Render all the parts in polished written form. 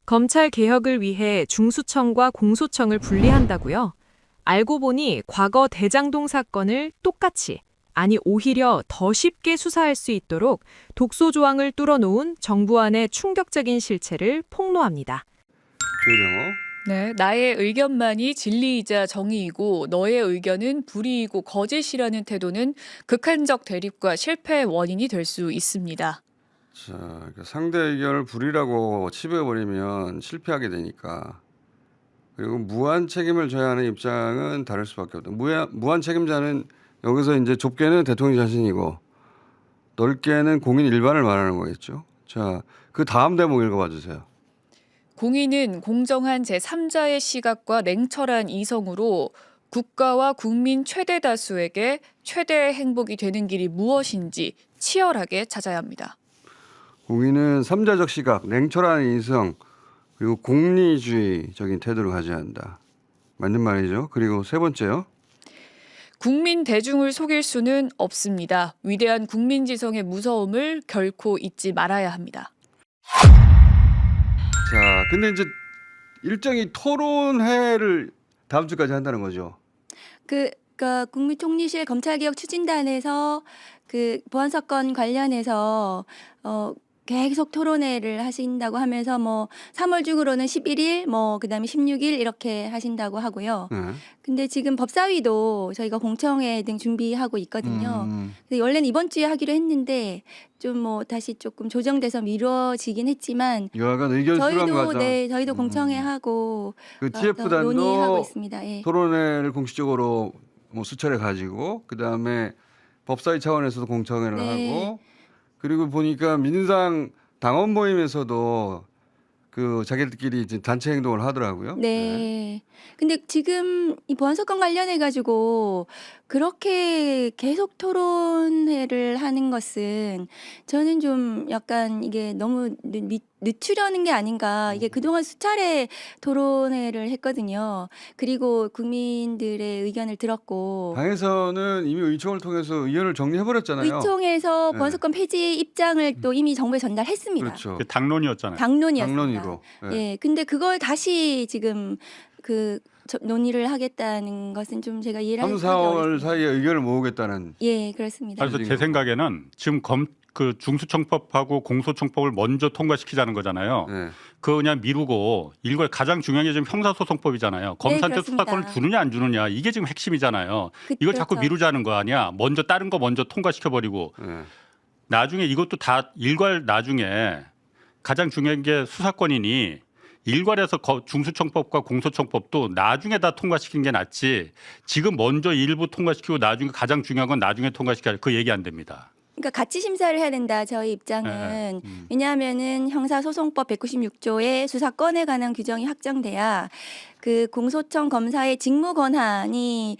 검찰 개혁을 위해 중수청과 공소청을 분리한다고요? 알고 보니 과거 대장동 사건을 똑같이, 아니 오히려 더 쉽게 수사할 수 있도록 독소 조항을 뚫어놓은 정부 안의 충격적인 실체를 폭로합니다. 조정호. 네, 나의 의견만이 진리이자 정의이고 너의 의견은 불의이고 거짓이라는 태도는 극한적 대립과 실패의 원인이 될 수 있습니다. 자, 그러니까 상대 의견을 불이라고 치부해버리면 실패하게 되니까. 그리고 무한 책임을 져야 하는 입장은 다를 수밖에 없다. 무한 책임자는 여기서 이제 좁게는 대통령 자신이고 넓게는 공인 일반을 말하는 거겠죠. 자, 그 다음 대목 읽어봐 주세요. 공인은 공정한 제3자의 시각과 냉철한 이성으로 국가와 국민 최대 다수에게 최대의 행복이 되는 길이 무엇인지 치열하게 찾아야 합니다. 공인은 삼자적 시각, 냉철한 인성, 그리고 공리주의적인 태도를 가져야 한다. 맞는 말이죠. 그리고 세 번째요. 국민 대중을 속일 수는 없습니다. 위대한 국민지성의 무서움을 결코 잊지 말아야 합니다. 자, 근데 이제 일정이 토론회를 다음 주까지 한다는 거죠. 그러니까 국무총리실 검찰개혁 추진단에서 그 보안 사건 관련해서 계속 토론회를 하신다고 하면서 뭐 3월 중으로는 11일 뭐 그다음에 16일 이렇게 하신다고 하고요. 네. 근데 지금 법사위도 저희가 공청회 등 준비하고 있거든요. 근데 원래는 이번 주에 하기로 했는데 좀 뭐 다시 조금 조정돼서 미뤄지긴 했지만 여하간 의견 수렴 과정. 저희도 공청회 하고 그 더 TF단도 논의하고 있습니다. 예. 토론회를 공식적으로 뭐 수차례 가지고 그다음에 법사위 차원에서도 공청회를 네. 하고 그리고 보니까 민주당 당원 모임에서도 그 자기들끼리 이제 단체 행동을 하더라고요. 네. 근데 지금 이 보안 사건 관련해 가지고 그렇게 계속 토론회를 하는 것은 저는 좀 약간 이게 너무 늦추려는 게 아닌가. 이게 그동안 수차례 토론회를 했거든요. 그리고 국민들의 의견을 들었고 당에서는 이미 의총을 통해서 의견을 정리해 버렸잖아요. 의총에서 네. 보안 사건 폐지 입장을 또 이미 정부에 전달했습니다. 그렇죠. 그 당론이었잖아요. 당론이었습니다. 당론으로. 네. 예. 근데 그걸 다시 지금 논의를 하겠다는 것은 좀 제가 이해를 3, 하기 4월 어렵습니다. 사이에 의견을 모으겠다는. 예, 그렇습니다. 그래서 제 생각에는 지금 그 중수청법하고 공소청법을 먼저 통과시키자는 거잖아요. 네. 그거 그냥 미루고 일괄 가장 중요한 게 지금 형사소송법이잖아요. 검사한테 그렇습니다. 수사권을 주느냐 안 주느냐 이게 지금 핵심이잖아요. 이걸 자꾸 그렇죠. 미루자는 거 아니야. 먼저 다른 거 먼저 통과시켜버리고 네. 나중에 이것도 다 일괄 나중에 가장 중요한 게 수사권이니 일괄해서 중수청법과 공소청법도 나중에 다 통과시키는 게 낫지 지금 먼저 일부 통과시키고 나중에 가장 중요한 건 나중에 통과시켜야 그 얘기 안 됩니다. 그러니까 같이 심사를 해야 된다. 저희 입장은 네. 왜냐하면은 형사소송법 196조의 수사권에 관한 규정이 확정돼야 그 공소청 검사의 직무 권한이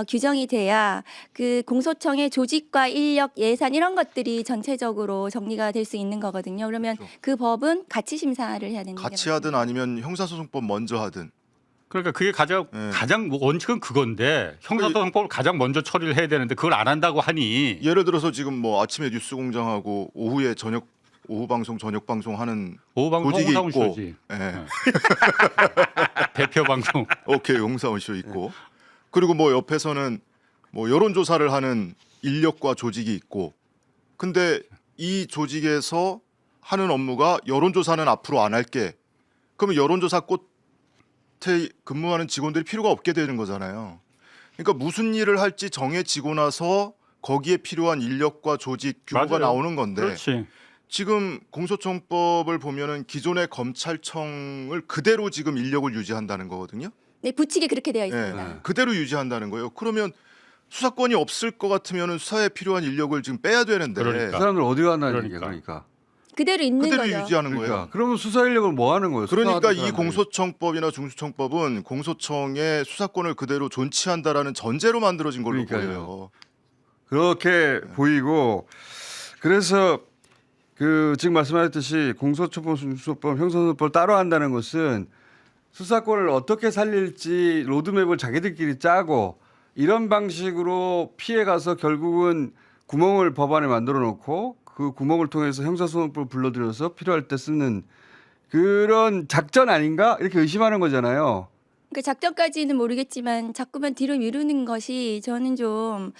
규정이 돼야 그 공소청의 조직과 인력, 예산 이런 것들이 전체적으로 정리가 될 수 있는 거거든요. 그러면 그렇죠. 그 법은 같이 심사를 해야 되는 게 같이 하든 아니면 형사소송법 먼저 하든. 그러니까 그게 가장 네. 원칙은 그건데 형사소송법을 가장 먼저 처리를 해야 되는데 그걸 안 한다고 하니 예를 들어서 지금 뭐 아침에 뉴스공장하고 오후에 오후 방송 저녁 방송 하는 오후 방송 조직이 홍사훈 있고. 쇼지 예. 대표 방송. 오케이 홍사원 쇼 있고. 그리고 뭐 옆에서는 뭐 여론조사를 하는 인력과 조직이 있고. 근데 이 조직에서 하는 업무가 여론조사는 앞으로 안 할게. 그러면 여론조사 꽃에 근무하는 직원들이 필요가 없게 되는 거잖아요. 그러니까 무슨 일을 할지 정해지고 나서 거기에 필요한 인력과 조직 규모가 맞아요. 나오는 건데 그렇지. 지금 공소청법을 보면은 기존의 검찰청을 그대로 지금 인력을 유지한다는 거거든요. 네, 부칙이 그렇게 되어 예, 있습니다. 그대로 유지한다는 거예요. 그러면 수사권이 없을 것 같으면은 수사에 필요한 인력을 지금 빼야 되는데 그 그러니까. 사람들 어디 갔나 그러니까. 얘기야. 그러니까. 그대로 있는 그대로 거죠. 유지하는 그러니까. 거예요. 그러면 수사 인력을 뭐 하는 거예요? 그러니까 수사하는 이 사람들이. 공소청법이나 중수청법은 공소청의 수사권을 그대로 존치한다라는 전제로 만들어진 걸로 그러니까요. 보여요. 그렇게 보이고 그래서 그 지금 말씀하셨듯이 공소청법, 중수청법, 형사소송법을 따로 한다는 것은 수사권을 어떻게 살릴지 로드맵을 자기들끼리 짜고 이런 방식으로 피해가서 결국은 구멍을 법안에 만들어 놓고 그 구멍을 통해서 형사소송법을 불러들여서 필요할 때 쓰는 그런 작전 아닌가 이렇게 의심하는 거잖아요. 그러니까 작전까지는 모르겠지만 자꾸만 뒤로 미루는 것이 저는 좀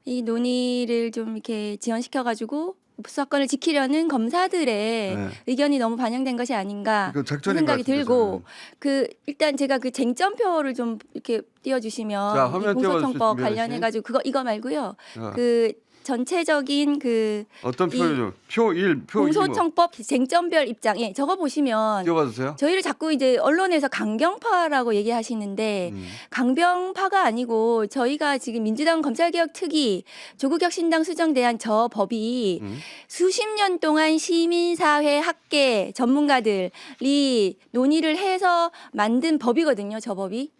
이 논의를 좀 이렇게 지연시켜가지고 수사권을 지키려는 검사들의 네. 의견이 너무 반영된 것이 아닌가 그 그런 작전인 것 생각이 같은데, 들고 그 일단 제가 그 쟁점표를 좀 이렇게 띄워주시면 자, 이 화면 공소청법 띄워주시면 관련해가지고 이거 말고요. 자, 그 전체적인 그 어떤 이 표죠? 표 1, 표 2. 공소청법 쟁점별 입장, 예, 저거 보시면 띄워봐주세요. 저희를 자꾸 이제 언론에서 강경파라고 얘기하시는데 음. 강경파가 아니고 저희가 지금 민주당 검찰개혁 특위 조국혁신당 수정대안 저 법이 수십 년 동안 시민사회 학계 전문가들이 논의를 해서 만든 법이거든요. 저 법이.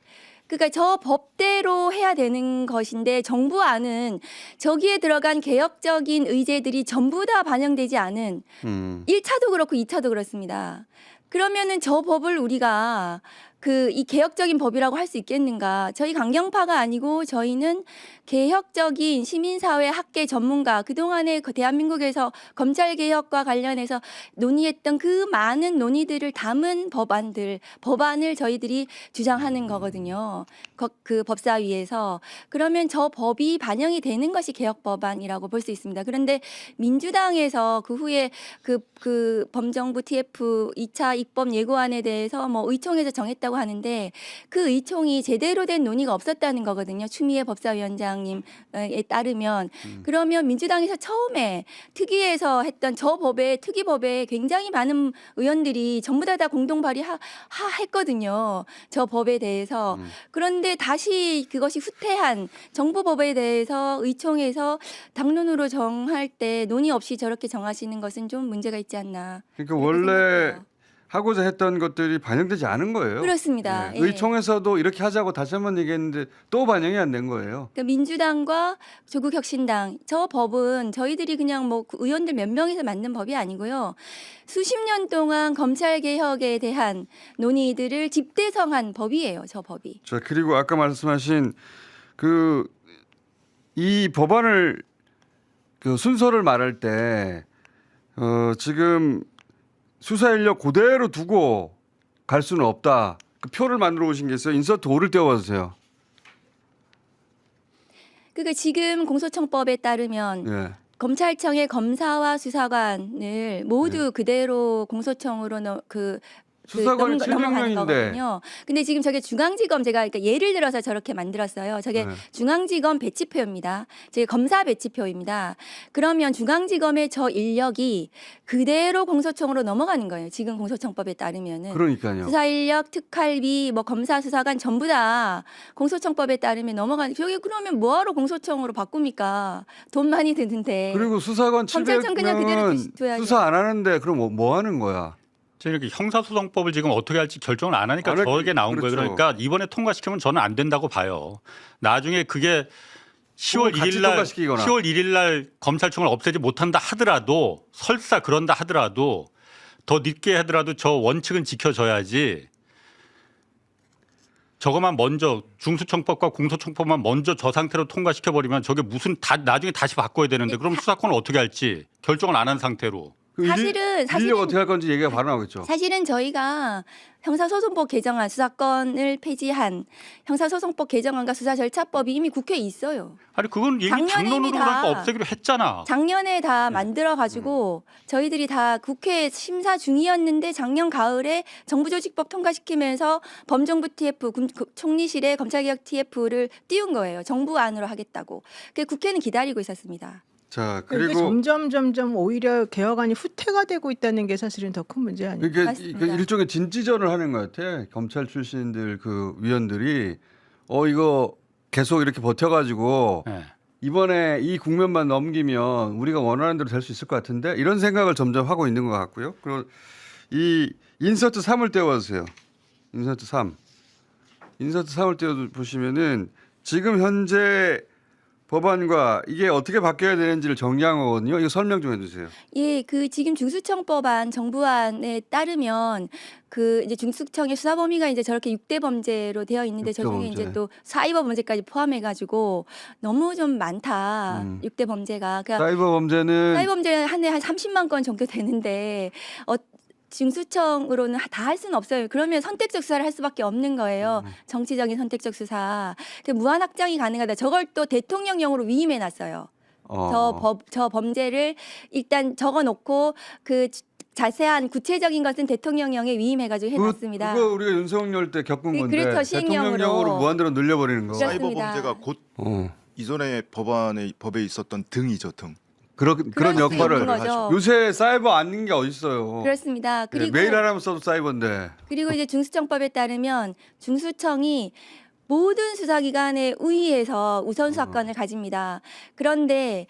그러니까 저 법대로 해야 되는 것인데 정부안은 저기에 들어간 개혁적인 의제들이 전부 다 반영되지 않은 1차도 그렇고 2차도 그렇습니다. 그러면은 저 법을 우리가 그 이 개혁적인 법이라고 할 수 있겠는가? 저희 강경파가 아니고 저희는 개혁적인 시민사회 학계 전문가 그동안에 그 대한민국에서 검찰 개혁과 관련해서 논의했던 그 많은 논의들을 담은 법안을 저희들이 주장하는 거거든요. 그 법사위에서. 그러면 저 법이 반영이 되는 것이 개혁 법안이라고 볼 수 있습니다. 그런데 민주당에서 그 후에 그 범정부 TF 2차 입법 예고안에 대해서 뭐 의총에서 정했다고 하는데 그 의총이 제대로 된 논의가 없었다는 거거든요. 추미애 법사위원장님에 따르면 그러면 민주당에서 처음에 특위에서 했던 저 법에 특위법에 굉장히 많은 의원들이 전부 다 공동 발의했거든요. 저 법에 대해서. 그런데 다시 그것이 후퇴한 정부 법에 대해서 의총에서 당론으로 정할 때 논의 없이 저렇게 정하시는 것은 좀 문제가 있지 않나. 그러니까 그렇게 원래 생각해요. 하고자 했던 것들이 반영되지 않은 거예요. 그렇습니다. 예. 예. 의총에서도 이렇게 하자고 다시 한번 얘기했는데 또 반영이 안 된 거예요. 그러니까 민주당과 조국혁신당 저 법은 저희들이 그냥 뭐 그 의원들 몇 명이서 만든 법이 아니고요. 수십 년 동안 검찰 개혁에 대한 논의들을 집대성한 법이에요. 저 법이. 자, 그리고 아까 말씀하신 이 법안을 그 순서를 말할 때 지금 수사 인력 그대로 두고 갈 수는 없다. 그 표를 만들어 오신 게 있어요. 인서트 5를 띄워봐 주세요. 그러니까 지금 공소청법에 따르면 예. 검찰청의 검사와 수사관을 모두 그대로 공소청으로 수사관이 넘어가는 700명인데. 거거든요. 근데 지금 저게 중앙지검 제가 그러니까 예를 들어서 저렇게 만들었어요. 저게 네. 중앙지검 배치표입니다. 저게 검사 배치표입니다. 그러면 중앙지검의 저 인력이 그대로 공소청으로 넘어가는 거예요. 지금 공소청법에 따르면은. 그러니까요. 수사 인력, 특활비, 뭐 검사, 수사관 전부 다 공소청법에 따르면 넘어가는. 저게 그러면 뭐하러 공소청으로 바꿉니까? 돈 많이 드는데. 그리고 수사관 검찰청 그냥 그대로 700명 둬야죠. 수사 안 하는데 그럼 뭐 하는 거야? 이렇게 형사소송법을 지금 어떻게 할지 결정을 안 하니까 안 할- 저에게 나온 그렇죠. 거예요. 그러니까 이번에 통과시키면 저는 안 된다고 봐요. 나중에 그게 10월 같이 1일 날 통과시키거나. 10월 1일 날 검찰청을 없애지 못한다 하더라도 설사 그런다 하더라도 더 늦게 하더라도 저 원칙은 지켜져야지. 저것만 먼저 중수청법과 공소청법만 먼저 저 상태로 통과시켜 버리면 저게 무슨 나중에 다시 바꿔야 되는데 그럼 수사권을 어떻게 할지 결정을 안 한 상태로. 그 인력 어떻게 할 건지 얘기가 바로 나오겠죠. 사실은 저희가 형사소송법 개정안 수사권을 폐지한 형사소송법 개정안과 수사절차법이 이미 국회에 있어요. 아니 그건 이미 작년에 당론으로 이미 다 그러니까 없애기로 했잖아. 작년에 다 만들어 가지고 저희들이 다 국회 심사 중이었는데 작년 가을에 정부조직법 통과시키면서 범정부 TF 총리실에 검찰개혁 TF를 띄운 거예요. 정부 안으로 하겠다고. 그 국회는 기다리고 있었습니다. 자, 이게 그리고 점점 오히려 개혁안이 후퇴가 되고 있다는 게 사실은 더 큰 문제 아니에요? 이게 맞습니다. 일종의 진지전을 하는 것 같아. 검찰 출신들 그 위원들이 이거 계속 이렇게 버텨가지고 네. 이번에 이 국면만 넘기면 우리가 원하는 대로 될 수 있을 것 같은데 이런 생각을 점점 하고 있는 것 같고요. 그리고 이 인서트 3을 떼어주세요. 인서트 3. 인서트 3을 떼어 보시면은 지금 현재 법안과 이게 어떻게 바뀌어야 되는지를 정리한 거거든요. 이거 설명 좀 해주세요. 예, 그 지금 중수청법안 정부안에 따르면 그 이제 중수청의 수사 범위가 이제 저렇게 6대 범죄로 되어 있는데 6대 저중에 범죄. 이제 또 사이버 범죄까지 포함해 가지고 너무 좀 많다. 6대 범죄가. 그러니까 사이버 범죄는 사이버 범죄 한 해 한 30만 건 정도 되는데 중수청으로는 다 할 수는 없어요. 그러면 선택적 수사를 할 수밖에 없는 거예요. 정치적인 선택적 수사. 무한 확장이 가능하다. 저걸 또 대통령령으로 위임해 놨어요. 저 범죄를 일단 적어놓고 그 자세한 구체적인 것은 대통령령에 위임해가지고 해놨습니다. 그거 우리가 윤석열 때 겪은 건데 그렇죠, 시행령으로. 대통령령으로 무한대로 늘려버리는 거. 그렇습니다. 사이버 범죄가 곧 어. 이전에 법에 있었던 등이죠, 등. 그런 그럴 수 역할을 있는 거죠. 요새 사이버 아닌 게 어딨어요. 그렇습니다. 네, 그리고 메일 하나만 써도 사이버인데. 그리고 이제 중수청법에 따르면 중수청이 모든 수사기관에 의의해서 우선수사권을 가집니다. 그런데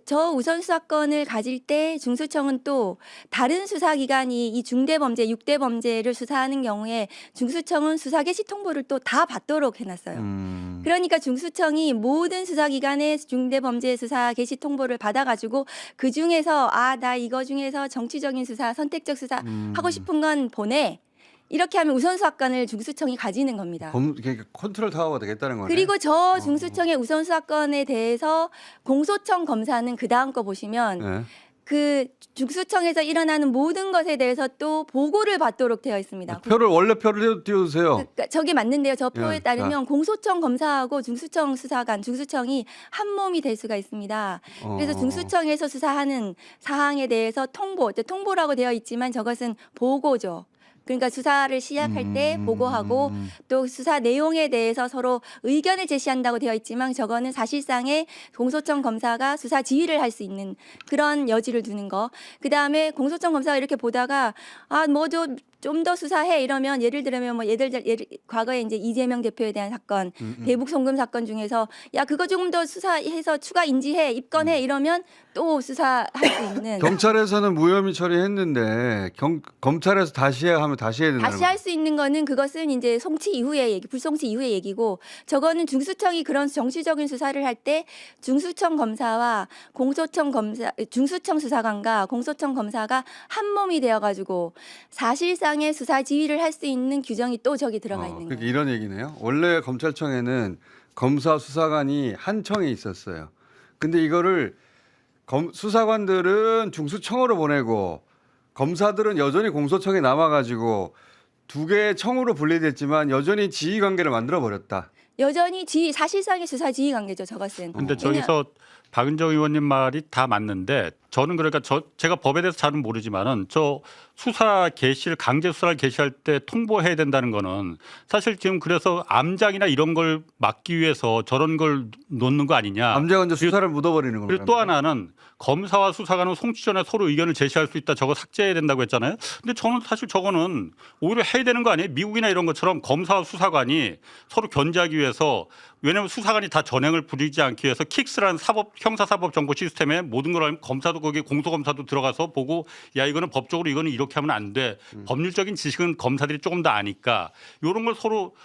저 우선수사권을 가질 때 중수청은 또 다른 수사기관이 이 중대범죄, 6대 범죄를 수사하는 경우에 중수청은 수사 개시 통보를 또 다 받도록 해놨어요. 그러니까 중수청이 모든 수사기관의 중대범죄 수사 개시 통보를 받아가지고 그 중에서 나 이거 중에서 정치적인 수사, 선택적 수사 하고 싶은 건 보내. 이렇게 하면 우선수사권을 중수청이 가지는 겁니다. 그러니까 컨트롤 타워가 되겠다는 거네. 그리고 저 중수청의 우선수사권에 대해서 공소청 검사는 그 다음 거 보시면 네. 그 중수청에서 일어나는 모든 것에 대해서 또 보고를 받도록 되어 있습니다. 원래 표를 띄워주세요. 그러니까 저게 맞는데요. 저 표에 예, 따르면 공소청 검사하고 중수청 수사관, 중수청이 한 몸이 될 수가 있습니다. 그래서 중수청에서 수사하는 사항에 대해서 통보라고 되어 있지만 저것은 보고죠. 그러니까 수사를 시작할 때 보고하고 또 수사 내용에 대해서 서로 의견을 제시한다고 되어 있지만 저거는 사실상의 공소청 검사가 수사 지휘를 할 수 있는 그런 여지를 두는 거. 그다음에 공소청 검사가 이렇게 보다가 좀 더 수사해 이러면 예를 들면 과거에 이제 이재명 대표에 대한 사건, 대북 송금 사건 중에서 야 그거 조금 더 수사해서 추가 인지해 입건해 이러면 또 수사할 수 있는 경찰에서는 무혐의 처리했는데 검찰에서 다시 해야 하면 다시 해야 된다는 다시 할 수 있는 거는 그것은 이제 송치 이후의 얘기, 불송치 이후의 얘기고 저거는 중수청이 그런 정치적인 수사를 할 때 중수청 검사와 중수청 수사관과 공소청 검사가 한 몸이 되어가지고 사실상의 수사 지휘를 할 수 있는 규정이 또 저기 들어가 있는 그러니까 거예요. 이런 얘기네요. 원래 검찰청에는 검사 수사관이 한 청에 있었어요. 근데 이거를 수사관들은 중수청으로 보내고 검사들은 여전히 공소청에 남아가지고 두 개의 청으로 분리됐지만 여전히 지휘 관계를 만들어 버렸다. 여전히 사실상의 수사 지휘 관계죠. 저것은. 근데 저기서 박은정 의원님 말이 다 맞는데 저는 그러니까 제가 법에 대해서 잘은 모르지만은 저 수사 개시를 강제 수사를 개시할 때 통보해야 된다는 거는 사실 지금 그래서 암장이나 이런 걸 막기 위해서 저런 걸 놓는 거 아니냐. 암장은 이제 수사를 묻어버리는 거예요. 그리고 또 하나는 검사와 수사관은 송치 전에 서로 의견을 제시할 수 있다. 저거 삭제해야 된다고 했잖아요. 근데 저는 사실 저거는 오히려 해야 되는 거 아니에요? 미국이나 이런 것처럼 검사와 수사관이 서로 견제하기 위해서 왜냐하면 수사관이 다 전횡을 부리지 않기 위해서 킥스라는 형사사법 정보 시스템에 모든 걸 하면 검사도 거기 공소검사도 들어가서 보고 야 이거는 법적으로 이거는 이렇게 하면 안 돼. 법률적인 지식은 검사들이 조금 더 아니까 이런 걸 서로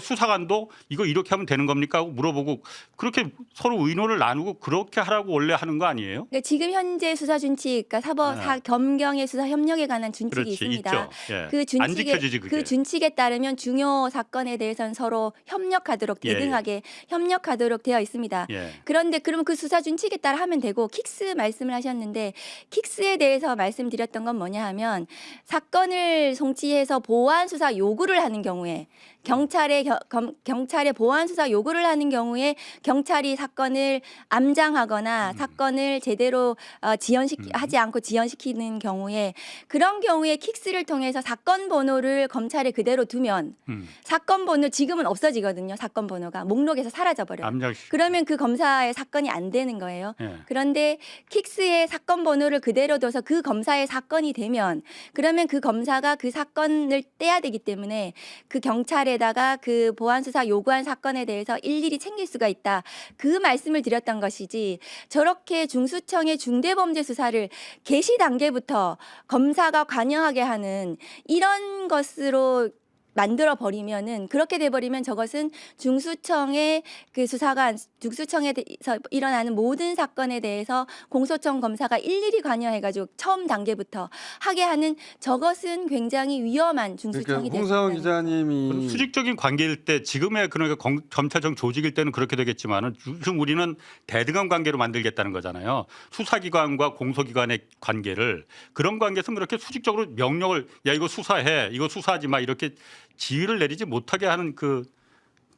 수사관도 이거 이렇게 하면 되는 겁니까 하고 물어보고 그렇게 서로 의논을 나누고 그렇게 하라고 원래 하는 거 아니에요? 그러니까 지금 현재 수사 준칙, 그러니까 검경의 수사 협력에 관한 준칙이 그렇지, 있습니다. 있죠. 예. 그 안 지켜지지 그게. 그 준칙에 따르면 중요 사건에 대해서는 서로 협력하도록 예, 대등하게 협력하도록 되어 있습니다. 예. 그런데 그러면 그 수사 준칙에 따라 하면 되고 킥스 말씀을 하셨는데 킥스에 대해서 말씀드렸던 건 뭐냐 하면 사건을 송치해서 보완 수사 요구를 하는 경우에 경찰에 보완 수사 요구를 하는 경우에 경찰이 사건을 암장하거나 사건을 제대로 하지 않고 지연시키는 경우에 그런 경우에 킥스를 통해서 사건 번호를 검찰에 그대로 두면 사건 번호 지금은 없어지거든요. 사건 번호가 목록에서 사라져 버려요. 그러면 그 검사의 사건이 안 되는 거예요. 예. 그런데 킥스의 사건 번호를 그대로 둬서 그 검사의 사건이 되면 그러면 그 검사가 그 사건을 떼야 되기 때문에 그 경찰에다가 그 보완 수사 요구한 사건에 대해서 일일이 챙길 수가 있다. 그 말씀을 드렸던 것이지 저렇게 중수청의 중대범죄 수사를 개시 단계부터 검사가 관여하게 하는 이런 것으로 만들어 버리면은 그렇게 돼 버리면 저것은 중수청의 그 수사관 중수청에서 일어나는 모든 사건에 대해서 공소청 검사가 일일이 관여해 가지고 처음 단계부터 하게 하는 저것은 굉장히 위험한 중수청이 그러니까 홍사원 될 수 있다는 거죠. 기자님이 수직적인 관계일 때 지금의 그러니까 검찰청 조직일 때는 그렇게 되겠지만은 지금 우리는 대등한 관계로 만들겠다는 거잖아요. 수사기관과 공소기관의 관계를 그런 관계에서 그렇게 수직적으로 명령을 야 이거 수사해 이거 수사하지 마 이렇게 지휘를 내리지 못하게 하는 그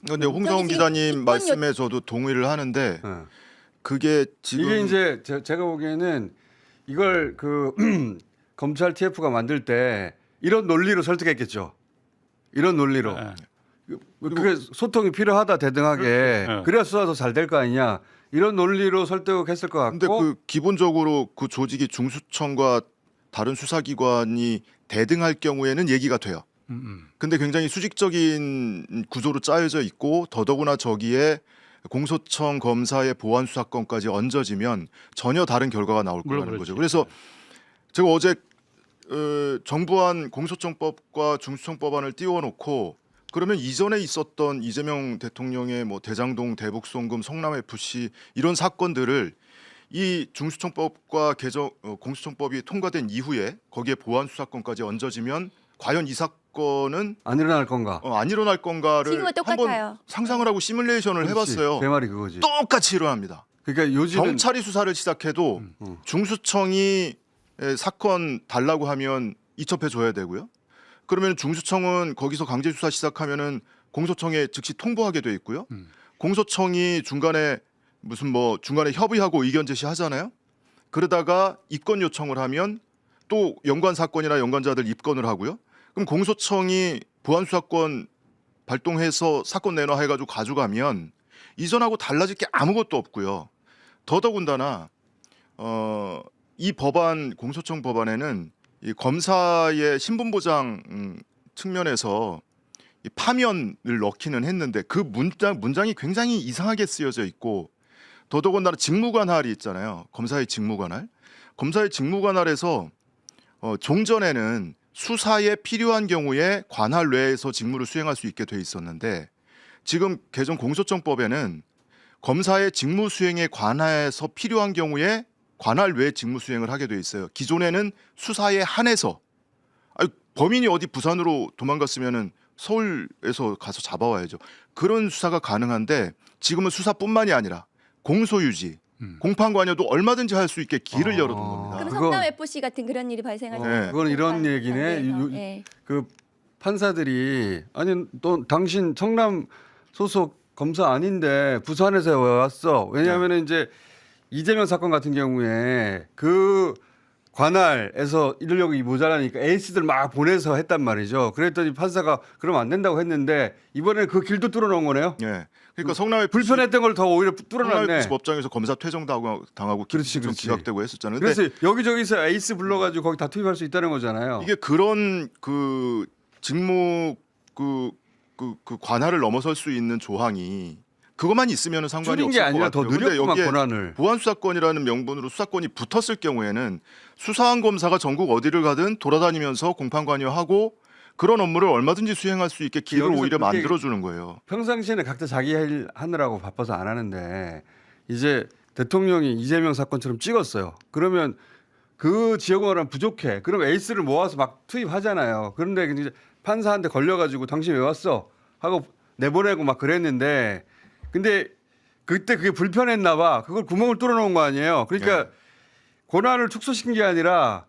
근데 홍사원 지금 기자님 이건 말씀에 저도 동의를 하는데 예. 그게 지금 이게 이제 제가 보기에는 이걸 그 검찰 TF가 만들 때 이런 논리로 설득했겠죠. 이런 논리로. 예. 그게 소통이 필요하다 대등하게. 네. 그래야 수사도 잘 될 거 아니냐. 이런 논리로 설득했을 것 같고. 근데 그 기본적으로 그 조직이 중수청과 다른 수사기관이 대등할 경우에는 얘기가 돼요. 근데 굉장히 수직적인 구조로 짜여져 있고 더더구나 저기에 공소청 검사의 보안 수사권까지 얹어지면 전혀 다른 결과가 나올 거라는 그렇지. 거죠. 그래서 제가 어제 정부안 공소청법과 중수청법안을 띄워놓고 그러면 이전에 있었던 이재명 대통령의 뭐 대장동 대북송금 성남 FC 이런 사건들을 이 중수청법과 공수청법이 통과된 이후에 거기에 보안 수사권까지 얹어지면 과연 이 사건은 안 일어날 건가? 안 일어날 건가를 지금은 똑같아요. 한번 상상을 하고 시뮬레이션을 그렇지. 해봤어요. 제 말이 그거지. 똑같이 일어납니다. 그러니까 요즘은 경찰이 수사를 시작해도 중수청이 사건 달라고 하면 이첩해 줘야 되고요. 그러면 중수청은 거기서 강제 수사 시작하면은 공소청에 즉시 통보하게 돼 있고요. 공소청이 중간에 무슨 뭐 중간에 협의하고 의견 제시하잖아요. 그러다가 입건 요청을 하면 또 연관 사건이나 연관자들 입건을 하고요. 그럼 공소청이 보안 수사권 발동해서 사건 내놔 해가지고 가져가면 이전하고 달라질 게 아무것도 없고요. 더더군다나 이 법안 공소청 법안에는 이 검사의 신분 보장 측면에서 이 파면을 넣기는 했는데 그 문장이 굉장히 이상하게 쓰여져 있고 더더군다나 직무관할이 있잖아요. 검사의 직무관할. 검사의 직무관할에서 종전에는 수사에 필요한 경우에 관할 외에서 직무를 수행할 수 있게 돼 있었는데 지금 개정 공소청법에는 검사의 직무 수행에 관해서 필요한 경우에 관할 외 직무 수행을 하게 돼 있어요. 기존에는 수사에 한해서 범인이 어디 부산으로 도망갔으면은 서울에서 가서 잡아와야죠. 그런 수사가 가능한데 지금은 수사뿐만이 아니라 공소유지, 공판관여도 얼마든지 할 수 있게 길을 열어둔 겁니다. 그럼 그거- 성남 FC 같은 그런 일이 발생할 때 네. 그건 이런 공판 얘기네. 관계에서, 예. 그 판사들이 아니 또 당신 성남 소속 검사 아닌데 부산에서 왜 왔어? 왜냐하면 이제 이재명 사건 같은 경우에 그 관할에서 인력이 모자라니까 에이스들 막 보내서 했단 말이죠. 그랬더니 판사가 그러면 안 된다고 했는데 이번에 그 길도 뚫어놓은 거네요. 예. 그러니까 성남의 불편했던 걸 더 오히려 성남의 뚫어놨네. 법정에서 검사 퇴정 당하고 그렇지, 좀 그렇지. 기각되고 했었잖아요. 근데 그래서 여기저기서 에이스 불러가지고 거기 다 투입할 수 있다는 거잖아요. 이게 그런 그 직무 그 관할을 넘어설 수 있는 조항이 그것만 있으면 상관이 줄인 게 없을 것 아니라 더 같아요. 근데 느렸구만 여기에 권한을. 보안 수사권이라는 명분으로 수사권이 붙었을 경우에는 수사한 검사가 전국 어디를 가든 돌아다니면서 공판 관여하고 그런 업무를 얼마든지 수행할 수 있게 길을 여기서 오히려 그렇게- 만들어 주는 거예요. 평상시에는 각자 자기 일 하느라고 바빠서 안 하는데 이제 대통령이 이재명 사건처럼 찍었어요. 그러면 그 지역원은 부족해. 그럼 에이스를 모아서 막 투입하잖아요. 그런데 이제 판사한테 걸려가지고 당신 왜 왔어? 하고 내보내고 막 그랬는데 근데 그때 그게 불편했나 봐. 그걸 구멍을 뚫어놓은 거 아니에요. 그러니까 네. 권한을 축소시킨 게 아니라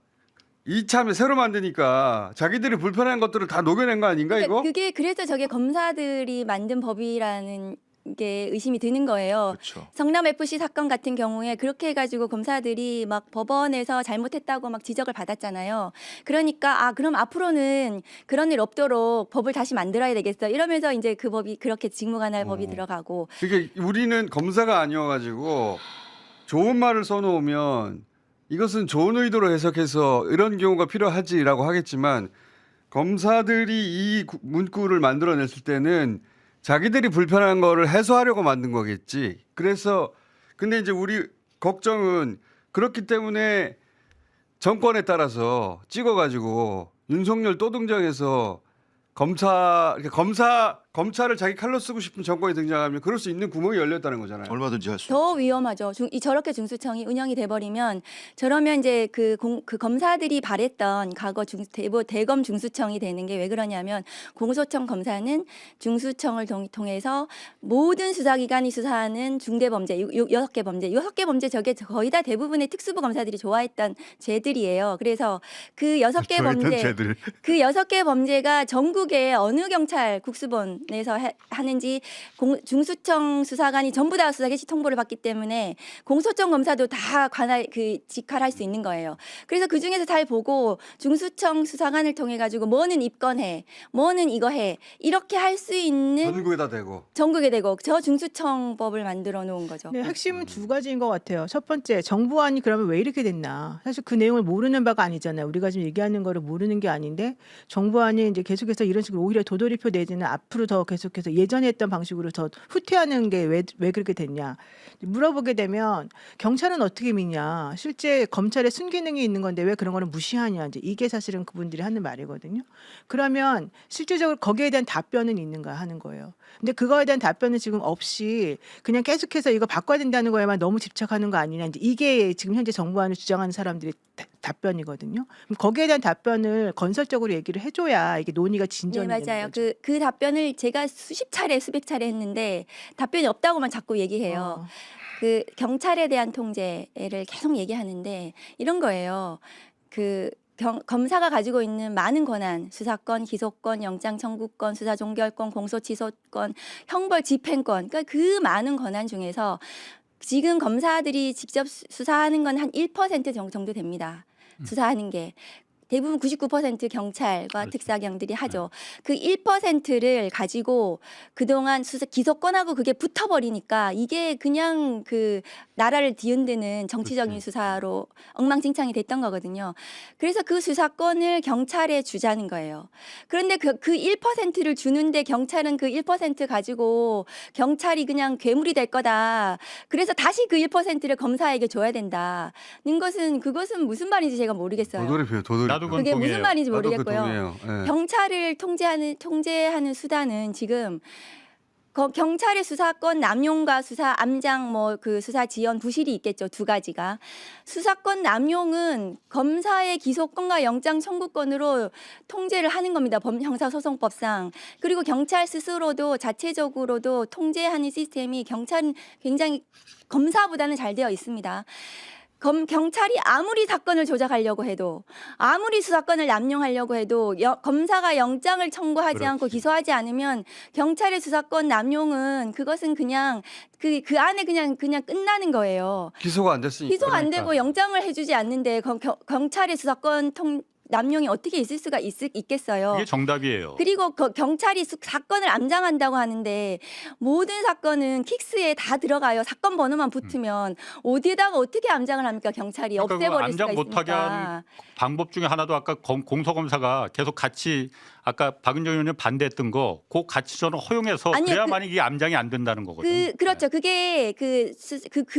이참에 새로 만드니까 자기들이 불편한 것들을 다 녹여낸 거 아닌가 그러니까 이거? 그게 그래서 저게 검사들이 만든 법이라는 게 의심이 드는 거예요. 그렇죠. 성남 FC 사건 같은 경우에 그렇게 해가지고 검사들이 막 법원에서 잘못했다고 막 지적을 받았잖아요. 그러니까 그럼 앞으로는 그런 일 없도록 법을 다시 만들어야 되겠어. 이러면서 이제 그 법이 그렇게 직무관할 법이 들어가고. 그러니까 우리는 검사가 아니어가지고 좋은 말을 써놓으면 이것은 좋은 의도로 해석해서 이런 경우가 필요하지라고 하겠지만 검사들이 이 문구를 만들어냈을 때는 자기들이 불편한 거를 해소하려고 만든 거겠지. 그래서 근데 이제 우리 걱정은 그렇기 때문에 정권에 따라서 찍어가지고 윤석열 또 등장해서 검찰을 자기 칼로 쓰고 싶은 정권이 등장하면 그럴 수 있는 구멍이 열렸다는 거잖아요. 얼마든지 할 수. 더 위험하죠. 저렇게 중수청이 운영이 돼버리면 저러면 이제 그 검사들이 바랬던 과거 대검 중수청이 되는 게 왜 그러냐면 공소청 검사는 중수청을 통해서 모든 수사기관이 수사하는 중대범죄 6개 범죄 6개 범죄 저게 거의 다 대부분의 특수부 검사들이 좋아했던 죄들이에요. 그래서 그 6개 범죄 그 6개 범죄가 전국의 어느 경찰 국수본에서 하는지 중수청 수사관이 전부 다 수사 개시 통보를 받기 때문에 공소청 검사도 다 직할할 수 있는 거예요. 그래서 그 중에서 잘 보고 중수청 수사관을 통해 가지고 뭐는 입건해, 뭐는 이거 해 이렇게 할 수 있는 전국에 대고 저 중수청법을 만들어 놓은 거죠. 네, 핵심은 두 가지인 것 같아요. 첫 번째, 정부안이 그러면 왜 이렇게 됐나? 사실 그 내용을 모르는 바가 아니잖아요. 우리가 지금 얘기하는 거를 모르는 게 아닌데 정부안이 이제 계속해서 이런 식으로 오히려 도돌이표 내지는 앞으로 더 계속해서 예전에 했던 방식으로 더 후퇴하는 게 왜 그렇게 됐냐? 물어보게 되면 경찰은 어떻게 믿냐? 실제 검찰에 순기능이 있는 건데 왜 그런 거를 무시하냐? 이제 이게 사실은 그분들이 하는 말이거든요. 그러면 실질적으로 거기에 대한 답변은 있는가 하는 거예요. 근데 그거에 대한 답변은 지금 없이 그냥 계속해서 이거 바꿔야 된다는 거에만 너무 집착하는 거 아니냐. 이제 이게 지금 현재 정부안을 주장하는 사람들의 답변이거든요. 그럼 거기에 대한 답변을 건설적으로 얘기를 해줘야 이게 논의가 진전이 네, 되는 맞아요. 거죠. 그 답변을 제가 수십 차례, 수백 차례 했는데 답변이 없다고만 자꾸 얘기해요. 그 경찰에 대한 통제를 계속 얘기하는데 이런 거예요. 검사가 가지고 있는 많은 권한, 수사권, 기소권, 영장 청구권, 수사 종결권, 공소 취소권, 형벌 집행권, 그러니까 그 많은 권한 중에서 지금 검사들이 직접 수사하는 건 한 1% 정도 됩니다. 수사하는 게. 대부분 99% 경찰과 그렇죠. 특사경들이 하죠. 그 1%를 가지고 그동안 기소권하고 그게 붙어버리니까 이게 그냥 그 나라를 뒤흔드는 정치적인 그렇지. 수사로 엉망진창이 됐던 거거든요. 그래서 그 수사권을 경찰에 주자는 거예요. 그런데 그 1%를 주는데 경찰은 그 1% 가지고 경찰이 그냥 괴물이 될 거다. 그래서 다시 그 1%를 검사에게 줘야 된다는 그것은 무슨 말인지 제가 모르겠어요. 도돌이표. 나도 그건 그게 무슨 동의해요. 말인지 나도 그 모르겠고요. 동의해요. 예. 경찰을 통제하는 수단은 지금 경찰의 수사권 남용과 수사 암장 그 수사 지연 부실이 있겠죠. 두 가지가. 수사권 남용은 검사의 기소권과 영장 청구권으로 통제를 하는 겁니다. 형사소송법상. 그리고 경찰 스스로도 자체적으로도 통제하는 시스템이 경찰은 굉장히 검사보다는 잘 되어 있습니다. 경찰이 아무리 사건을 조작하려고 해도 아무리 수사권을 남용하려고 해도 검사가 영장을 청구하지 않고 기소하지 않으면 경찰의 수사권 남용은 그것은 그냥 그 안에 그냥 끝나는 거예요. 기소가 안 됐으니까. 기소가 안 되고 영장을 해주지 않는데 경찰의 수사권 남용이 어떻게 있을 수가 있겠어요. 이게 정답이에요. 그리고 경찰이 사건을 암장한다고 하는데 모든 사건은 킥스에 다 들어가요. 사건 번호만 붙으면 어디에다가 어떻게 암장을 합니까? 경찰이 그러니까 그 없애버릴 수가 암장 못하게 있으니까. 하는 방법 중에 하나도 아까 공소검사가 계속 같이 아까 박은정 의원님 반대했던 거 그 같이 저는 허용해서 아니, 그래야만 이게 암장이 안 된다는 거거든요. 그렇죠. 그게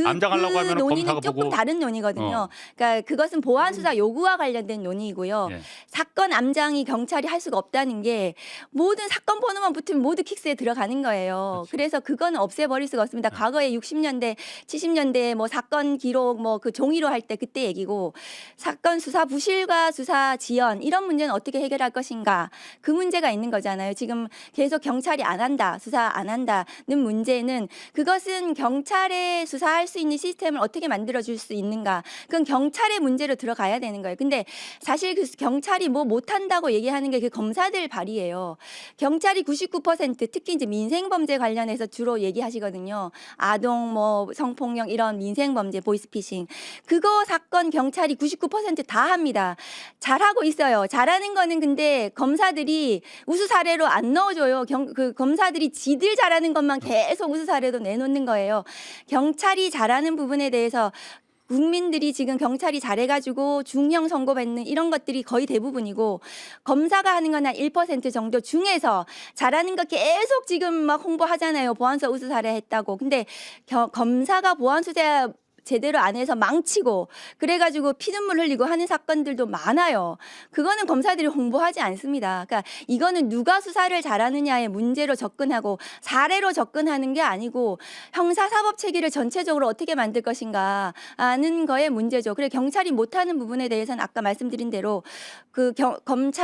암장하려고 하면은 논의는 검사가 조금 보고 다른 논의거든요. 그러니까 그것은 보안 수사 요구와 관련된 논의고요. 예. 사건 암장이 경찰이 할 수가 없다는 게 모든 사건 번호만 붙으면 모두 킥스에 들어가는 거예요. 그렇죠. 그래서 그거는 없애버릴 수가 없습니다. 과거에 60년대, 70년대 뭐 사건 기록 뭐 그 종이로 할 때 그때 얘기고 사건 수사 부실과 수사 지연 이런 문제는 어떻게 해결할 것인가 그 문제가 있는 거잖아요. 지금 계속 경찰이 안 한다, 수사 안 한다는 문제는 그것은 경찰에 수사할 수 있는 시스템을 어떻게 만들어줄 수 있는가 그건 경찰의 문제로 들어가야 되는 거예요. 근데 사실 그 경찰이 뭐 못한다고 얘기하는 게 그 검사들 발이에요. 경찰이 99% 특히 이제 민생범죄 관련해서 주로 얘기하시거든요. 아동 뭐 성폭력 이런 민생범죄 보이스피싱 그거 사건 경찰이 99% 다 합니다. 잘하고 있어요. 잘하는 거는 근데 검사들이 우수 사례로 안 넣어줘요. 그 검사들이 지들 잘하는 것만 계속 우수 사례로 내놓는 거예요. 경찰이 잘하는 부분에 대해서 국민들이 지금 경찰이 잘해가지고 중형 선고받는 이런 것들이 거의 대부분이고 검사가 하는 건 한 1% 정도 중에서 잘하는 거 계속 지금 막 홍보하잖아요. 보안수사 우수 사례 했다고. 근데 검사가 보안수사 제대로 안 해서 망치고 그래가지고 피눈물 흘리고 하는 사건들도 많아요. 그거는 검사들이 홍보하지 않습니다. 그러니까 이거는 누가 수사를 잘하느냐의 문제로 접근하고 사례로 접근하는 게 아니고 형사사법 체계를 전체적으로 어떻게 만들 것인가 하는 거에 문제죠. 그래 경찰이 못하는 부분에 대해서는 아까 말씀드린 대로 그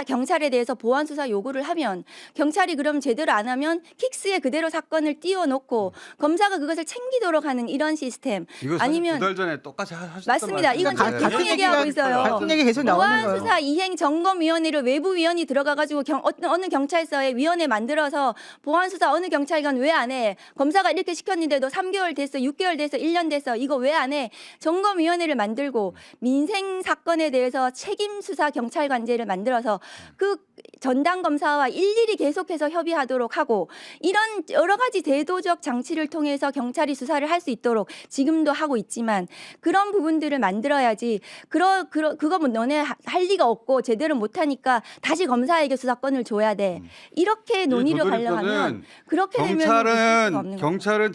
경찰에 대해서 보완 수사 요구를 하면 경찰이 그럼 제대로 안 하면 킥스에 그대로 사건을 띄워놓고 검사가 그것을 챙기도록 하는 이런 시스템. 이거 아니면 두달 전에 똑같이 하셨던 맞습니다. 이건 말씀인데. 지금 계속 얘기하고 있어요. 같은 얘기 계속 나오는 보안 거예요. 수사 이행 점검위원회를 외부 위원이 들어가가지고 어느 경찰서에 위원회 만들어서 보안 수사 어느 경찰관 왜 안 해? 검사가 이렇게 시켰는데도 3개월 됐어, 6개월 됐어, 1년 됐어. 이거 왜 안 해? 점검위원회를 만들고 민생 사건에 대해서 책임 수사 경찰관제를 만들어서 그 전담 검사와 일일이 계속해서 협의하도록 하고 이런 여러 가지 제도적 장치를 통해서 경찰이 수사를 할 수 있도록 지금도 하고 있지만 그런 부분들을 만들어야지. 그거 뭐 너네 할 리가 없고 제대로 못하니까 다시 검사에게 수사권을 줘야 돼. 이렇게 논의를 가려면 도돌이표는 그렇게 되면 있을 수가 경찰은 없는 거죠. 경찰은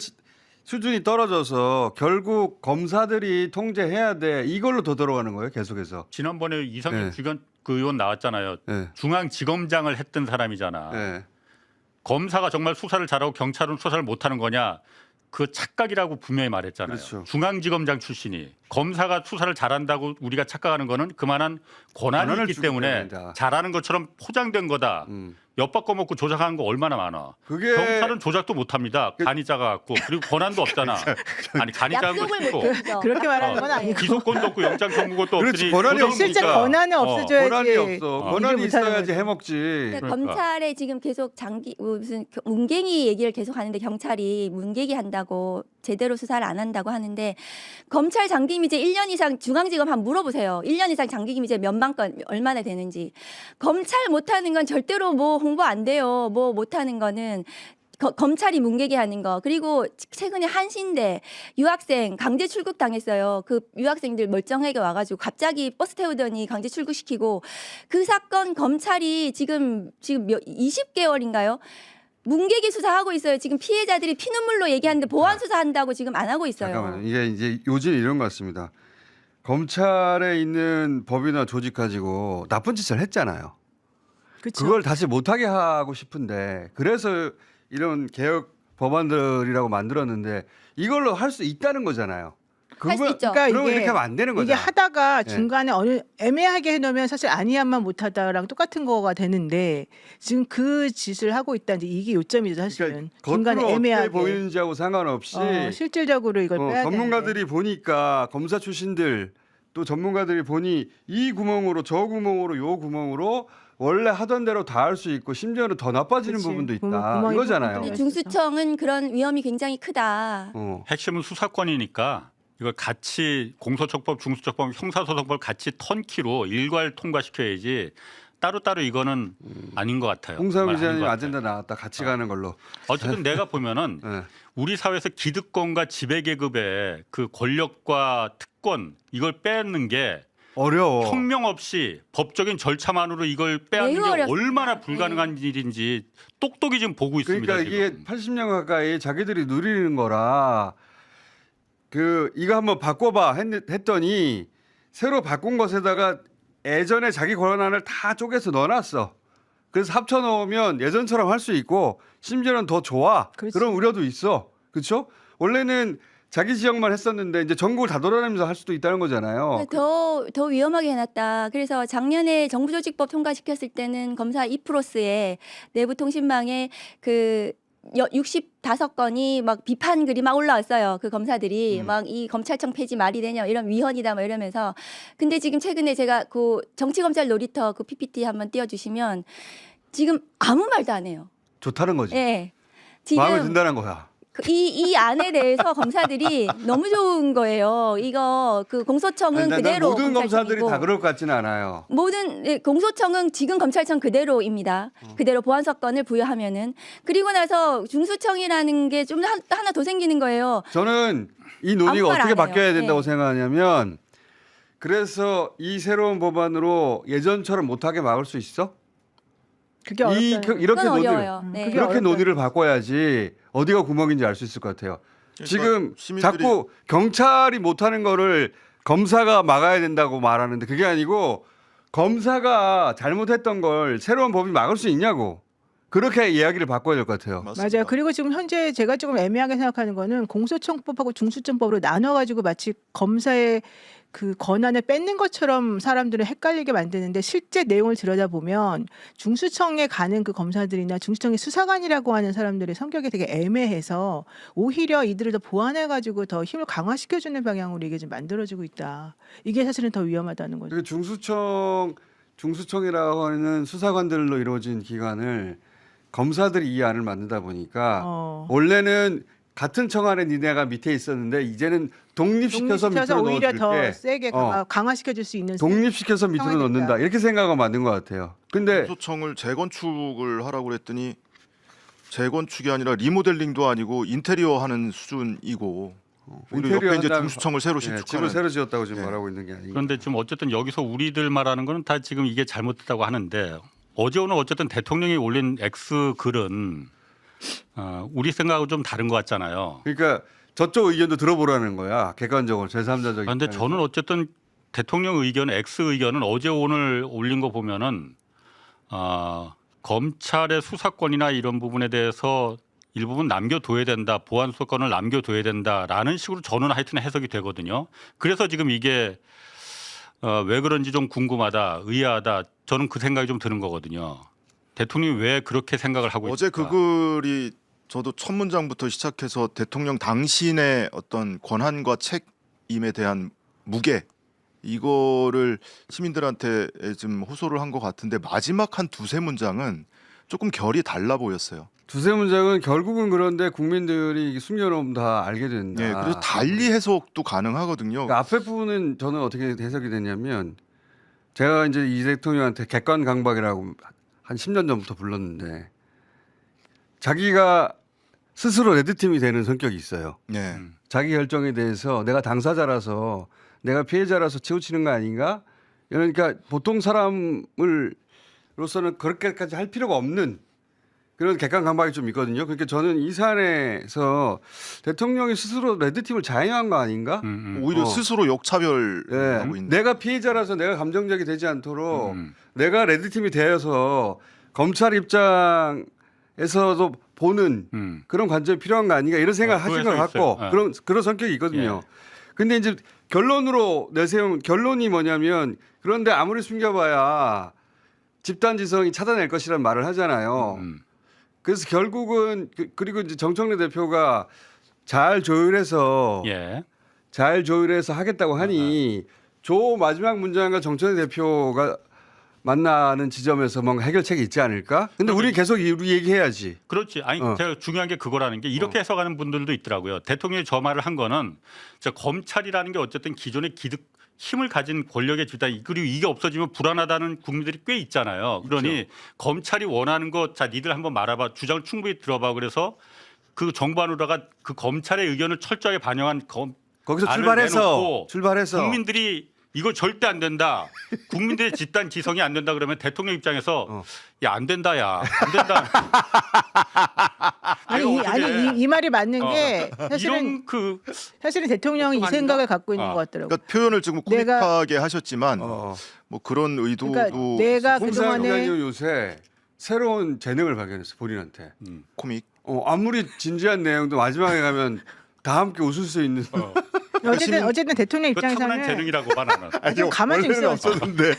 수준이 떨어져서 결국 검사들이 통제해야 돼. 이걸로 더 들어가는 거예요, 계속해서. 지난번에 이상민 네. 주간 그 의원 나왔잖아요. 네. 중앙지검장을 했던 사람이잖아. 네. 검사가 정말 수사를 잘하고 경찰은 수사를 못하는 거냐? 그 착각이라고 분명히 말했잖아요. 그렇죠. 중앙지검장 출신이 검사가 수사를 잘한다고 우리가 착각하는 거는 그만한 권한이 권한을 있기 주기 때문에 때문이다. 잘하는 것처럼 포장된 거다. 엿바꿔 먹고 조작하는 거 얼마나 많아. 그게 경찰은 조작도 못합니다. 간이 작아갖고 그리고 권한도 없잖아. 아니 간이 작은 거 약속을 싶고 못 해서 그렇게 말하는 건 아니고. 기소권도 없고 영장 청구권도 그렇지, 없으니 권한이 조작을 실제 못하니까. 권한은 없어져야지. 권한이 없어. 권한이 일을 못하는 있어야지 거지. 해먹지. 근데 그러니까. 검찰에 지금 계속 무슨 문갱이 얘기를 계속 하는데 경찰이 문개기 한다고 제대로 수사를 안 한다고 하는데 검찰 장기임이제 1년 이상 중앙지검 한번 물어보세요. 1년 이상 장기임이제 면방권 얼마나 되는지. 검찰 못하는 건 절대로 뭐 홍보 안 돼요. 뭐 못하는 거는 검찰이 문개기 하는 거. 그리고 최근에 한신대 유학생 강제 출국 당했어요. 그 유학생들 멀쩡하게 와가지고 갑자기 버스 태우더니 강제 출국시키고 그 사건 검찰이 지금 20개월인가요? 문개기 수사하고 있어요. 지금 피해자들이 피눈물로 얘기하는데 보안 수사한다고 지금 안 하고 있어요. 잠깐만요. 이게 이제 요즘 이런 것 같습니다. 검찰에 있는 법이나 조직 가지고 나쁜 짓을 했잖아요. 그쵸? 그걸 다시 못하게 하고 싶은데 그래서 이런 개혁 법안들이라고 만들었는데 이걸로 할 수 있다는 거잖아요. 할 수 있죠. 그러니까 그럼 이게 이렇게 하면 안 되는 거죠. 이게 하다가 네. 중간에 어느 애매하게 해놓으면 사실 아니야만 못하다랑 똑같은 거가 되는데 지금 그 짓을 하고 있다. 이제 이게 요점이죠 사실은. 그러니까 중간에 겉으로 애매하게 어떻게 보이는지하고 상관없이 실질적으로 이걸 빼야 전문가들이 보니까 검사 출신들 또 전문가들이 보니 이 구멍으로 저 구멍으로 요 구멍으로 원래 하던 대로 다 할 수 있고 심지어는 더 나빠지는 그치. 부분도 있다. 구멍이 이거잖아요. 뚫리는 근데 중수청은 그런 위험이 굉장히 크다. 핵심은 수사권이니까 이걸 같이 공소청법, 중수청법, 형사소송법 같이 턴키로 일괄 통과시켜야지 따로따로 이거는 아닌 것 같아요. 홍사훈 정말 아닌 기자님 것 같아요. 아젠다 나왔다 같이 가는 걸로. 어쨌든 내가 보면은 네. 우리 사회에서 기득권과 지배계급의 그 권력과 특권 이걸 빼앗는 게 어려워. 혁명 없이 법적인 절차만으로 이걸 빼앗는 매우 게 어렵습니다. 얼마나 불가능한 일인지 똑똑히 지금 보고 있습니다. 그러니까 이게 지금. 80년 가까이 자기들이 누리는 거라 이거 한번 바꿔봐 했더니 새로 바꾼 것에다가 예전에 자기 권한을 다 쪼개서 넣어놨어. 그래서 합쳐 넣으면 예전처럼 할 수 있고 심지어는 더 좋아. 그렇지. 그런 우려도 있어. 그렇죠? 원래는 자기 지역만 했었는데 이제 전국을 다 돌아다니면서 할 수도 있다는 거잖아요. 더 위험하게 해놨다. 그래서 작년에 정부조직법 통과시켰을 때는 검사 이프로스에 내부통신망에 그 65건이 막 비판 글이 막 올라왔어요. 그 검사들이 막 이 검찰청 폐지 말이 되냐 이런 위헌이다 뭐 이러면서. 근데 지금 최근에 제가 그 정치검찰 놀이터 그 PPT 한번 띄워주시면 지금 아무 말도 안 해요. 좋다는 거지. 예. 마음에 지금 든다는 거야. 이 안에 대해서 검사들이 너무 좋은 거예요. 이거 그 공소청은 난 그대로 모든 검사들이 검찰청이고 다 그럴 것 같지는 않아요. 공소청은 지금 검찰청 그대로입니다. 그대로 보안 사건을 부여하면은 그리고 나서 중수청이라는 게 좀 하나 더 생기는 거예요. 저는 이 논의가 아무 말 어떻게 안 해요. 바뀌어야 된다고 네. 생각하냐면 그래서 이 새로운 법안으로 예전처럼 못하게 막을 수 있어? 그게 이렇게 그건 논의를 어려워요. 네. 그게 그렇게 어렵다. 논의를 바꿔야지 어디가 구멍인지 알 수 있을 것 같아요. 지금 시민들이- 자꾸 경찰이 못하는 거를 검사가 막아야 된다고 말하는데 그게 아니고 검사가 잘못했던 걸 새로운 법이 막을 수 있냐고 그렇게 이야기를 바꿔야 될 것 같아요. 맞습니다. 맞아요. 그리고 지금 현재 제가 조금 애매하게 생각하는 거는 공소청법하고 중수청법으로 나눠가지고 마치 검사의 그 권한을 뺏는 것처럼 사람들을 헷갈리게 만드는데 실제 내용을 들여다보면 중수청에 가는 그 검사들이나 중수청의 수사관이라고 하는 사람들의 성격이 되게 애매해서 오히려 이들을 더 보완해가지고 더 힘을 강화시켜주는 방향으로 이게 좀 만들어지고 있다. 이게 사실은 더 위험하다는 거죠. 그리고 중수청이라고 하는 수사관들로 이루어진 기관을 검사들이 이 안을 만들다 보니까 원래는 같은 청 안에 니네가 밑에 있었는데 이제는 독립시켜서 밑으로 오히려 더 넣어줄게. 세게 강화시켜줄 수 있는 독립시켜서 밑으로 상황이 넣는다. 됐다. 이렇게 생각하고 만든 것 같아요. 근데 공소청을 재건축을 하라고 그랬더니 재건축이 아니라 리모델링도 아니고 인테리어 하는 수준이고 오히려 옆에 이제 한다면- 중수청을 새로 집을 신축하는 새로 지었다고 지금 예. 말하고 있는 게 아니고. 그런데 지금 어쨌든 여기서 우리들 말하는 거는 다 지금 이게 잘못됐다고 하는데 어제 오늘 어쨌든 대통령이 올린 X 글은 우리 생각하고 좀 다른 것 같잖아요. 그러니까 저쪽 의견도 들어보라는 거야. 객관적으로 제3자적. 그런데 저는 어쨌든 대통령 의견, X 의견은 어제 오늘 올린 거 보면은 검찰의 수사권이나 이런 부분에 대해서 일부분 남겨둬야 된다, 보안 수사권을 남겨둬야 된다라는 식으로 저는 하여튼 해석이 되거든요. 그래서 지금 이게 왜 그런지 좀 궁금하다, 의아하다. 저는 그 생각이 좀 드는 거거든요. 대통령이 왜 그렇게 생각을 하고 어제 있을까? 그 글이 저도 첫 문장부터 시작해서 대통령 당신의 어떤 권한과 책임에 대한 무게 이거를 시민들한테 좀 호소를 한 것 같은데 마지막 한 두세 문장은 조금 결이 달라 보였어요. 두세 문장은 결국은 그런데 국민들이 숨겨놓으면 다 알게 된다. 네, 그래서 달리 해석도 가능하거든요. 그러니까 앞에 부분은 저는 어떻게 해석이 됐냐면 제가 이제 이 대통령한테 객관 강박이라고 한 10년 전부터 불렀는데 자기가 스스로 레드팀이 되는 성격이 있어요. 네. 자기 결정에 대해서 내가 당사자라서 내가 피해자라서 치우치는 거 아닌가? 그러니까 보통 사람으로서는 그렇게까지 할 필요가 없는 그런 객관 강박이 좀 있거든요. 그러니까 저는 이 사안에서 대통령이 스스로 레드팀을 자행한 거 아닌가? 오히려 어. 스스로 역차별하고 네. 있는. 내가 피해자라서 내가 감정적이 되지 않도록 내가 레드팀이 되어서 검찰 입장에서도 보는 그런 관점이 필요한 거 아닌가 이런 생각 하신 것 그거 같고 있어요. 그런 성격이 있거든요. 예. 근데 이제 결론으로 내세운 결론이 뭐냐면 그런데 아무리 숨겨봐야 집단지성이 찾아낼 것이라는 말을 하잖아요. 그래서 결국은 그리고 이제 정청래 대표가 잘 조율해서 예. 하겠다고 하니 조 마지막 문장과 정청래 대표가 만나는 지점에서 뭔가 해결책이 있지 않을까? 근데 우리 계속 우리 얘기해야지. 그렇지. 아니 제가 중요한 게 그거라는 게 이렇게 해석하는 분들도 있더라고요. 대통령이 저 말을 한 거는 검찰이라는 게 어쨌든 기존의 힘을 가진 권력의 집단 그리고 이게 없어지면 불안하다는 국민들이 꽤 있잖아요. 그러니 검찰이 원하는 거 자 니들 한번 말아봐 주장을 충분히 들어봐 그래서 그 정부 안으로다가 그 검찰의 의견을 철저하게 반영한 거기서 안을 출발해서 내놓고 국민들이 이거 절대 안 된다. 국민들의 집단 지성이 안 된다 그러면 대통령 입장에서 야 안 된다 야 안 된다. 이 말이 맞는 게 이런 사실은 대통령이 이 아닌가? 생각을 갖고 있는 것 같더라고요. 그러니까 표현을 지금 코믹하게 하셨지만 어. 뭐 그런 의도도 그러니까 내가 홍사현 그동안에 기자님 요새 새로운 재능을 발견했어 본인한테. 코믹. 아무리 진지한 내용도 마지막에 가면 다 함께 웃을 수 있는. 어쨌든 대통령 그 타고난 입장에서는 재능이라고 말하는. 좀 가만히 좀 있어. 없었는데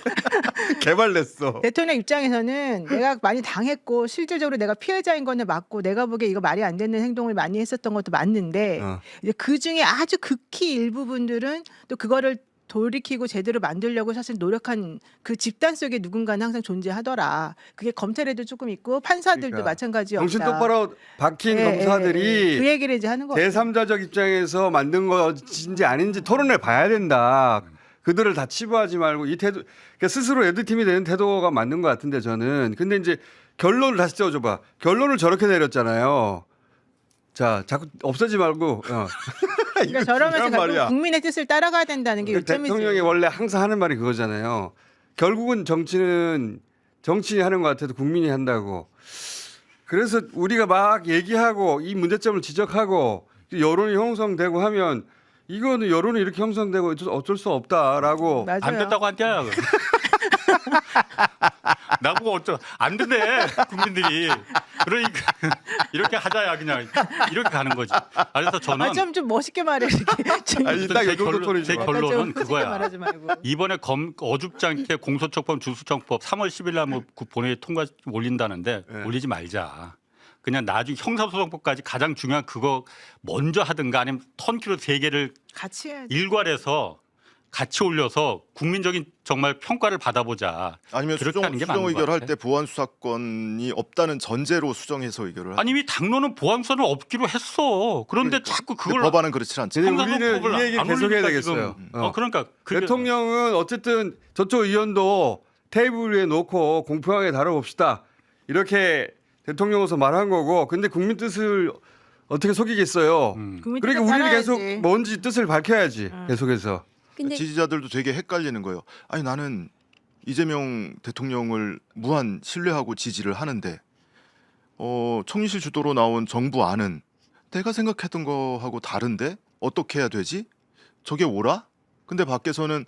개발됐어. 대통령 입장에서는 내가 많이 당했고 실질적으로 내가 피해자인 거는 맞고 내가 보기에 이거 말이 안 되는 행동을 많이 했었던 것도 맞는데 이제 그 중에 아주 극히 일부분들은 또 그거를 돌이키고 제대로 만들려고 사실 노력한 그 집단 속에 누군가는 항상 존재하더라. 그게 검찰에도 조금 있고 판사들도 그러니까 마찬가지였다. 정신 똑바로 박힌 예, 검사들이 그 얘기를 이제 하는 거예요. 제3자적 입장에서 만든 것인지 아닌지 토론해 봐야 된다. 그들을 다 치부하지 말고 이 태도 그러니까 스스로 레드팀이 되는 태도가 맞는 것 같은데 저는. 근데 이제 결론을 다시 떼어줘봐. 결론을 저렇게 내렸잖아요. 자, 자꾸 없애지 말고. 그러니까 저러면서 이란 말이야. 결국 국민의 뜻을 따라가야 된다는 게 요점이지. 대통령이 원래 항상 하는 말이 그거잖아요. 결국은 정치는 정치인이 하는 것 같아도 국민이 한다고. 그래서 우리가 막 얘기하고 이 문제점을 지적하고 여론이 형성되고 하면 이거는 여론이 이렇게 형성되고 어쩔 수 없다라고 맞아요. 안 된다고 한대요. 나보고 안 된대 국민들이. 그러니까 이렇게 하자야 그냥 이렇게 가는 거지. 그래서 저는 좀 멋있게 말해 이렇게. 아니, 딱 이 정도 톤이죠. 제 약간 좀 결론은 솔직히 그거야. 말하지 말고. 이번에 어줍지 않게 공소청법, 중수청법 3월 10일 날 뭐 본회의 통과 올린다는데 네. 올리지 말자. 그냥 나중에 형사소송법까지 가장 중요한 그거 먼저 하든가 아니면 턴키로 3개를 같이 해야지. 일괄해서 같이 올려서 국민적인 정말 평가를 받아보자. 아니면 그렇게 하는 게 수정 맞는 것 의결할 같아. 때 보안 수사권이 없다는 전제로 수정해서 의결을 아니 왜 당론은 보안수사는 없기로 했어. 그런데 그러니까. 자꾸 근데 그걸 법안은 그렇지 않지. 근데 형사소송법을 우리는 이 얘기 안 계속해야 올리니까 되겠어요. 지금. 그러니까 그게 대통령은 어쨌든 저쪽 의원도 테이블 위에 놓고 공평하게 다뤄봅시다. 이렇게 대통령으로서 말한 거고 근데 국민 뜻을 어떻게 속이겠어요. 국민 그러니까 뜻을 우리는 계속 따라야지. 뭔지 뜻을 밝혀야지. 계속해서. 근데 지지자들도 되게 헷갈리는 거예요. 아니 나는 이재명 대통령을 무한 신뢰하고 지지를 하는데 총리실 주도로 나온 정부안은 내가 생각했던 거하고 다른데 어떻게 해야 되지? 저게 오라? 근데 밖에서는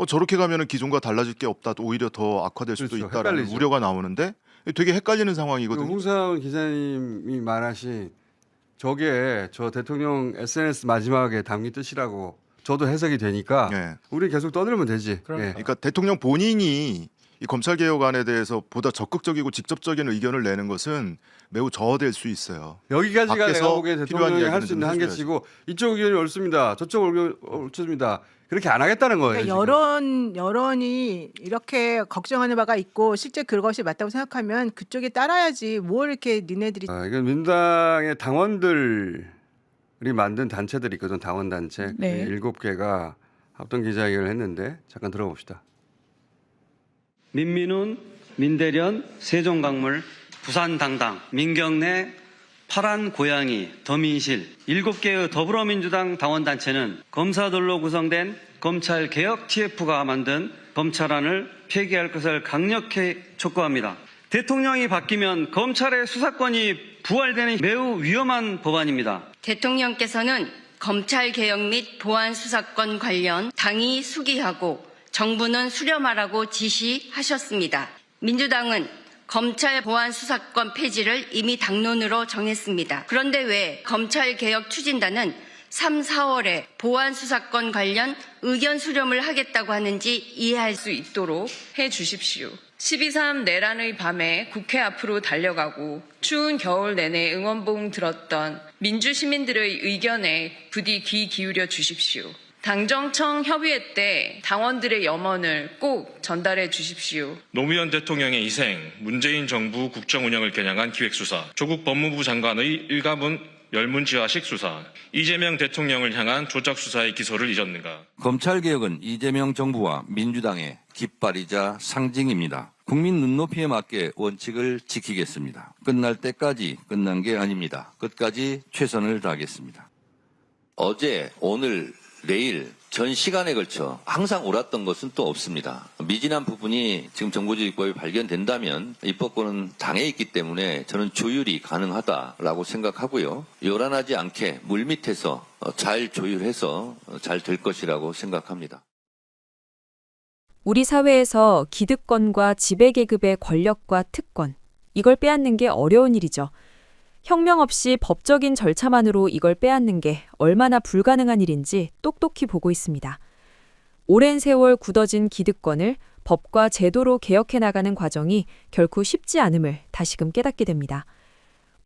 저렇게 가면은 기존과 달라질 게 없다. 오히려 더 악화될 수도 그렇죠. 있다라는 헷갈리죠. 우려가 나오는데 되게 헷갈리는 상황이거든요. 홍사훈 기자님이 말하신 저게 저 대통령 SNS 마지막에 담긴 뜻이라고 저도 해석이 되니까 네. 우리 계속 떠들면 되지. 예. 그러니까 대통령 본인이 이 검찰 개혁안에 대해서 보다 적극적이고 직접적인 의견을 내는 것은 매우 저하될 수 있어요. 여기까지가 밖에서 내가 보기엔 필요한 대통령이 할 이야기는 수 있는 좀 한계치고 이쪽 의견이 옳습니다. 저쪽 의견이 옳습니다. 그렇게 안 하겠다는 거예요. 그러니까 지금. 여론이 이렇게 걱정하는 바가 있고 실제 그것이 맞다고 생각하면 그쪽에 따라야지. 뭘 이렇게 니네들이 이건 민당의 당원들이 만든 단체들이 있거든. 당원 단체. 네. 7개가 합동 기자회견을 했는데 잠깐 들어봅시다. 민민훈, 민대련, 세종강물, 부산당당, 민경래, 파란 고양이, 더민실 7개의 더불어민주당 당원단체는 검사들로 구성된 검찰개혁 TF가 만든 검찰안을 폐기할 것을 강력히 촉구합니다. 대통령이 바뀌면 검찰의 수사권이 부활되는 매우 위험한 법안입니다. 대통령께서는 검찰개혁 및 보안수사권 관련 당이 수기하고 정부는 수렴하라고 지시하셨습니다. 민주당은 검찰 보안수사권 폐지를 이미 당론으로 정했습니다. 그런데 왜 검찰개혁 추진단은 3, 4월에 보안수사권 관련 의견 수렴을 하겠다고 하는지 이해할 수 있도록 해 주십시오. 12.3 내란의 밤에 국회 앞으로 달려가고 추운 겨울 내내 응원봉 들었던 민주시민들의 의견에 부디 귀 기울여 주십시오. 당정청 협의회 때 당원들의 염원을 꼭 전달해 주십시오. 노무현 대통령의 희생, 문재인 정부 국정 운영을 겨냥한 기획수사, 조국 법무부 장관의 일가문 열문지화식 수사, 이재명 대통령을 향한 조작수사의 기소를 잊었는가? 검찰개혁은 이재명 정부와 민주당의 깃발이자 상징입니다. 국민 눈높이에 맞게 원칙을 지키겠습니다. 끝날 때까지 끝난 게 아닙니다. 끝까지 최선을 다하겠습니다. 어제, 오늘, 내일 전 시간에 걸쳐 항상 옳았던 것은 또 없습니다. 미진한 부분이 지금 정보조직법에 발견된다면 입법권은 당에 있기 때문에 저는 조율이 가능하다라고 생각하고요. 요란하지 않게 물밑에서 잘 조율해서 잘 될 것이라고 생각합니다. 우리 사회에서 기득권과 지배계급의 권력과 특권, 이걸 빼앗는 게 어려운 일이죠. 혁명 없이 법적인 절차만으로 이걸 빼앗는 게 얼마나 불가능한 일인지 똑똑히 보고 있습니다. 오랜 세월 굳어진 기득권을 법과 제도로 개혁해 나가는 과정이 결코 쉽지 않음을 다시금 깨닫게 됩니다.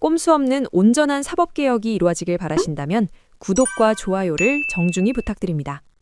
꼼수 없는 온전한 사법개혁이 이루어지길 바라신다면 구독과 좋아요를 정중히 부탁드립니다.